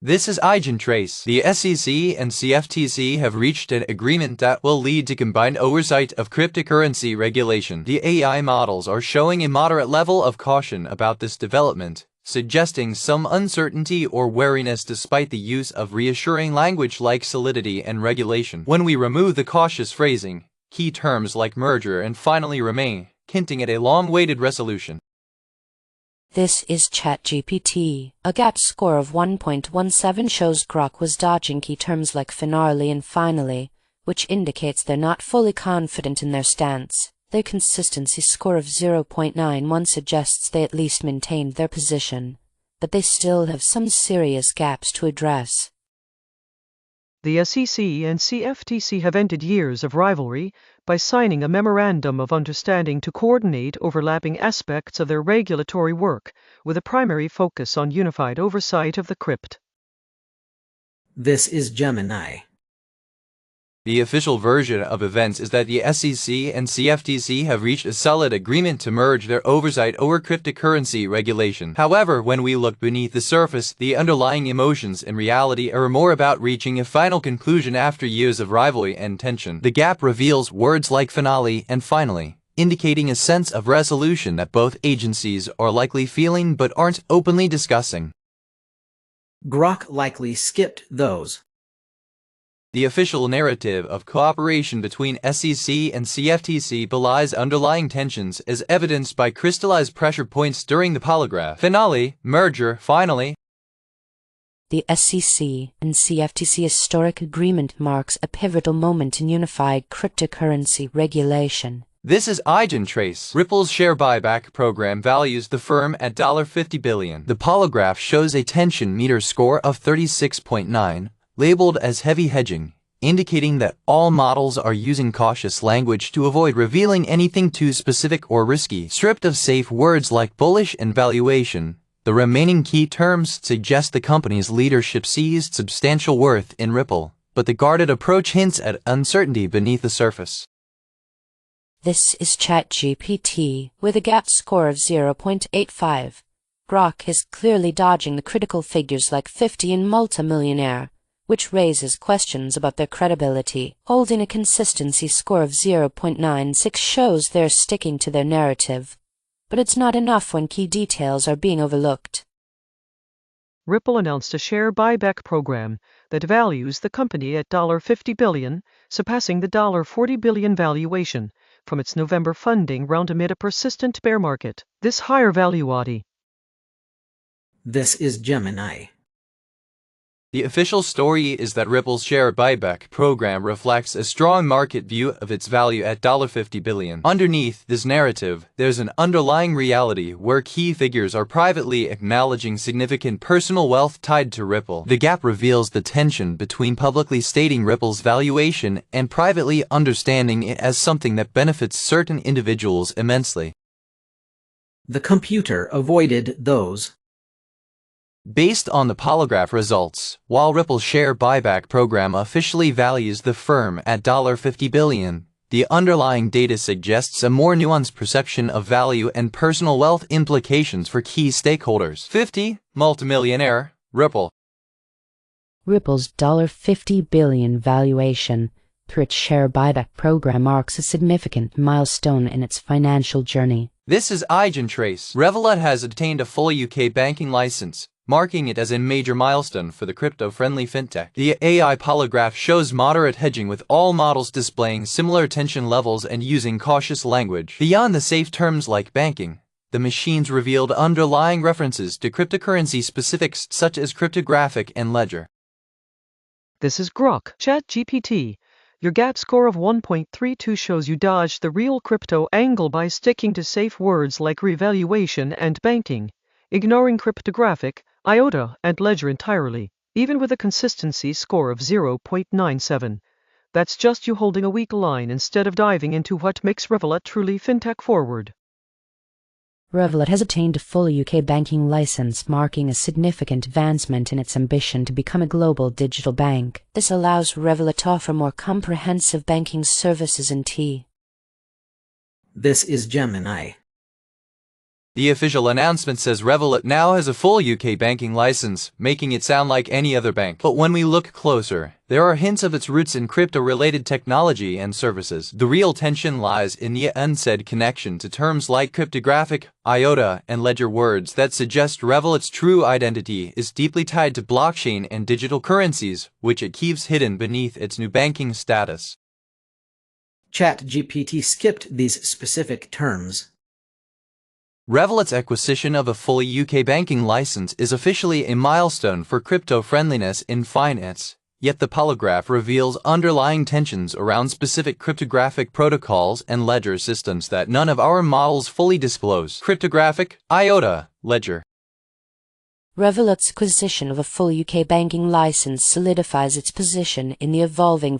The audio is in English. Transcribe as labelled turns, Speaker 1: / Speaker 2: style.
Speaker 1: This is A.I.N.N trace. The SEC and CFTC have reached an agreement that will lead to combined oversight of cryptocurrency regulation. The AI models are showing a moderate level of caution about this development, suggesting some uncertainty or wariness despite the use of reassuring language like solidity and regulation. When we remove the cautious phrasing, key terms like merger and finally remain, hinting at a long-awaited resolution.
Speaker 2: This is ChatGPT. A GAP score of 1.17 shows Grok was dodging key terms like finale and finally, which indicates they're not fully confident in their stance. Their consistency score of 0.91 suggests they at least maintained their position, but they still have some serious gaps to address.
Speaker 3: The SEC and CFTC have ended years of rivalry by signing a memorandum of understanding to coordinate overlapping aspects of their regulatory work, with a primary focus on unified oversight of the crypt.
Speaker 4: This is Gemini.
Speaker 1: The official version of events is that the SEC and CFTC have reached a solid agreement to merge their oversight over cryptocurrency regulation. However, when we look beneath the surface, the underlying emotions in reality are more about reaching a final conclusion after years of rivalry and tension. The gap reveals words like finale and finally, indicating a sense of resolution that both agencies are likely feeling but aren't openly discussing.
Speaker 4: Grok likely skipped those.
Speaker 1: The official narrative of cooperation between SEC and CFTC belies underlying tensions as evidenced by crystallized pressure points during the polygraph. Finale, merger, finally.
Speaker 2: The SEC and CFTC historic agreement marks a pivotal moment in unified cryptocurrency regulation.
Speaker 1: This is A.I.N.N trace. Ripple's share buyback program values the firm at $50 billion. The polygraph shows a tension meter score of 36.9. labeled as heavy hedging, indicating that all models are using cautious language to avoid revealing anything too specific or risky. Stripped of safe words like bullish and valuation, the remaining key terms suggest the company's leadership sees substantial worth in Ripple, but the guarded approach hints at uncertainty beneath the surface.
Speaker 2: This is ChatGPT, with a GAP score of 0.85. Grok is clearly dodging the critical figures like 50 and multimillionaire, which raises questions about their credibility. Holding a consistency score of 0.96 shows they're sticking to their narrative, but it's not enough when key details are being overlooked.
Speaker 3: Ripple announced a share buyback program that values the company at $50 billion, surpassing the $40 billion valuation from its November funding round amid a persistent bear market. This higher valuati.
Speaker 4: This is Gemini.
Speaker 1: The official story is that Ripple's share buyback program reflects a strong market view of its value at $50 billion. Underneath this narrative, there's an underlying reality where key figures are privately acknowledging significant personal wealth tied to Ripple. The gap reveals the tension between publicly stating Ripple's valuation and privately understanding it as something that benefits certain individuals immensely.
Speaker 4: The computer avoided those.
Speaker 1: Based on the polygraph results, while Ripple's share buyback program officially values the firm at $50 billion, the underlying data suggests a more nuanced perception of value and personal wealth implications for key stakeholders. 50, multimillionaire, Ripple.
Speaker 2: Ripple's $50 billion valuation through its share buyback program marks a significant milestone in its financial journey.
Speaker 1: This is A.I.N.N trace. Revolut has obtained a full UK banking license, marking it as a major milestone for the crypto-friendly fintech. The AI polygraph shows moderate hedging with all models displaying similar tension levels and using cautious language. Beyond the safe terms like banking, the machines revealed underlying references to cryptocurrency specifics such as cryptographic and ledger.
Speaker 3: This is Grok. ChatGPT. Your GAP score of 1.32 shows you dodged the real crypto angle by sticking to safe words like revaluation and banking, ignoring cryptographic, IOTA, and ledger entirely, even with a consistency score of 0.97. That's just you holding a weak line instead of diving into what makes Revolut truly fintech forward.
Speaker 2: Revolut has obtained a full UK banking license, marking a significant advancement in its ambition to become a global digital bank. This allows Revolut to offer more comprehensive banking services in T.
Speaker 4: This is Gemini.
Speaker 1: The official announcement says Revolut now has a full UK banking license, making it sound like any other bank. But when we look closer, there are hints of its roots in crypto-related technology and services. The real tension lies in the unsaid connection to terms like cryptographic, IOTA, and ledger, words that suggest Revolut's true identity is deeply tied to blockchain and digital currencies, which it keeps hidden beneath its new banking status.
Speaker 4: ChatGPT skipped these specific terms.
Speaker 1: Revolut's acquisition of a fully UK banking license is officially a milestone for crypto-friendliness in finance, yet the polygraph reveals underlying tensions around specific cryptographic protocols and ledger systems that none of our models fully disclose. Cryptographic, IOTA, ledger.
Speaker 2: Revolut's acquisition of a full UK banking license solidifies its position in the evolving